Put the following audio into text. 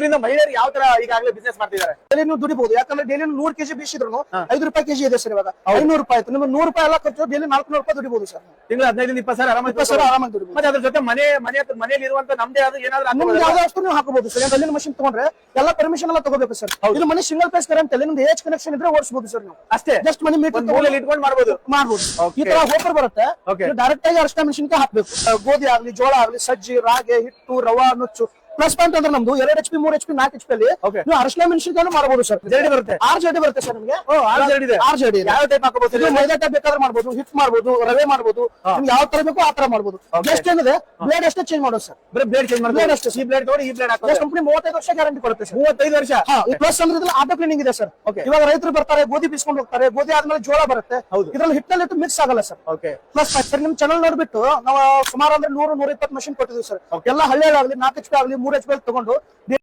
ಇದರಿಂದ ಮಹಿಳೆಯರು ಯಾವ ತರ ಈಗಾಗಲೇ ಬಿಸ್ನೆಸ್ ಮಾಡ್ತಿದ್ದಾರೆ? ಡೈಲಿ ನೀವು ದುಡಿಬಹುದು. ಯಾಕಂದ್ರೆ ಡೈಲಿ 100 ಕೆಜಿ ಬೀಸಿದ್ರು 5 ರೂಪಾಯಿ ಕೆಜಿ ಇದೆ ಸರ್. ಇವಾಗ 500 ರೂಪಾಯಿ ಆಯ್ತು. ನಿಮ್ಗೆ 100 ರೂಪಾಯಿ ಎಲ್ಲ ಖರ್ಚು, ಡೈಲಿ 400 ರೂಪಾಯಿ ದುಡಿಬಹುದು ಸರ್. ತಿಂಗಳು 15-20 ಸಾವಿರ ಆರಾಮಾಗಿ ದುಡಿಬಹುದು. ಮತ್ತೆ ಅದ್ರ ಜೊತೆ ಮನೆಯಲ್ಲಿ ಇರುವಂತ ನಮ್ದೇ ಆದ ಏನಾದ್ರು ಯಾವ್ದಷ್ಟು ನೀವು ಹಾಕಬಹುದು ಸರ್. ಕಲ್ಲಿನ ಮಷಿನ್ ತಗೊಂಡ್ರೆ ಎಲ್ಲ ಪರ್ಮಿಷನ್ ಎಲ್ಲ ತಗೋಬೇಕು ಸರ್. ಇದು ಮನೆ ಸಿಂಗಲ್ ಫೇಸ್ ಕರೆಂಟ್ ಅಲ್ಲಿ ನಿಮ್ದು ಏಜ್ ಕನೆಕ್ಷನ್ ಇದ್ರೆ ಓಡಿಸಬಹುದು ಸರ್. ನೀವು ಅಷ್ಟೇ ಜಸ್ಟ್ ಮನೆ ಮೀಟರ್ ಇಟ್ಕೊಂಡು ಮಾಡಬಹುದು. ಈ ತರ ಹೋಪರ್ ಬರುತ್ತೆ. ಡೈರೆಕ್ಟ್ ಆಗಿ ಅರಿಶಿನ ಮೆಣಸಿನಕಾಯಿ ಹಾಕ್ಬೇಕು. ಗೋಧಿ ಆಗ್ಲಿ, ಜೋಳ ಆಗ್ಲಿ, ಸಜ್ಜಿ, ರಾಗಿ, ಹಿಟ್ಟು, ರವಾ, ನುಚ್ಚು. ಪ್ಲಸ್ ಪಾಯಿಂಟ್ ಅಂದ್ರೆ ನಮ್ದು 2 HP 3 HP 4 HP ಅಲ್ಲಿ ನೀವು ಅರಿಶಿನ ಮೆಣಸಿನಕಾಯಿ ಮಾಡಬಹುದು ಸರ್. ಜರಡಿ ಬರುತ್ತೆ, 6 ಜರಡಿ ಬರುತ್ತೆ ಸರ್ ನಿಮಗೆ. 6 ಜರಡಿ ಇದೆ. 6 ಜರಡಿ ಯಾವ ಟೈಪ್ ಹಾಕಬಹುದು? ಮೈದಾ ಟೈಪ್ ಬೇಕಾದ್ರೆ ಮಾಡಬಹುದು, ಹಿಟ್ ಮಾಡಬಹುದು, ರವೆ ಮಾಡಬಹುದು. ನಿಮ್ಗೆ ಯಾವ ತರ ಬೇಕೋ ಆ ತರ ಮಾಡಬಹುದು. ಜಸ್ಟ್ ಏನಿದೆ ಬ್ಲೇಡ್ ಅಷ್ಟೇ ಚೇಂಜ್ ಮಾಡೋದು ಸರ್. ಬರೀ ಬ್ಲೇಡ್ ಚೇಂಜ್ ಮಾಡೋದು ಅಷ್ಟೇ. ಈ ಬ್ಲೇಡ್ ತಗೊಂಡು ಈ ಬ್ಲೇಡ್ ಹಾಕೋದು. ಕಂಪನಿ 35 ವರ್ಷ ಗ್ಯಾರಂಟಿ ಕೊಡುತ್ತೆ ಸರ್. 35 ವರ್ಷ. ಪ್ಲಸ್ ಅಂದ್ರೆ ಇದ್ರಲ್ಲಿ ಆಟೋ ಕ್ಲೀನಿಂಗ್ ಇದೆ ಸರ್. ಇವಾಗ ರೈತರು ಬರ್ತಾರೆ, ಗೋಧಿ ಬೀಸ್ಕೊಂಡು ಹೋಗ್ತಾರೆ. ಗೋಧಿ ಆದ್ಮೇಲೆ ಜೋಳ ಬರುತ್ತೆ. ಇದ್ರಲ್ಲಿ ಹಿಟ್ಟಲ್ಲಿ ಇಟ್ಟು ಮಿಕ್ಸ್ ಆಗಲ್ಲ ಸರ್. ಪ್ಲಸ್ ಸರ್ ನಿಮ್ ಚಾನಲ್ ನೋಡ್ಬಿಟ್ಟು ನಾವು ಸುಮಾರು ಅಂದ್ರೆ 100-120 ಮಷಿನ್ ಕೊಟ್ಟಿದ್ವಿ ಸರ್. ಎಲ್ಲ ಹಳ್ಳಿಯಾಗಲಿ 4 HP ಆಗಲಿ 3 HP ತಗೊಂಡು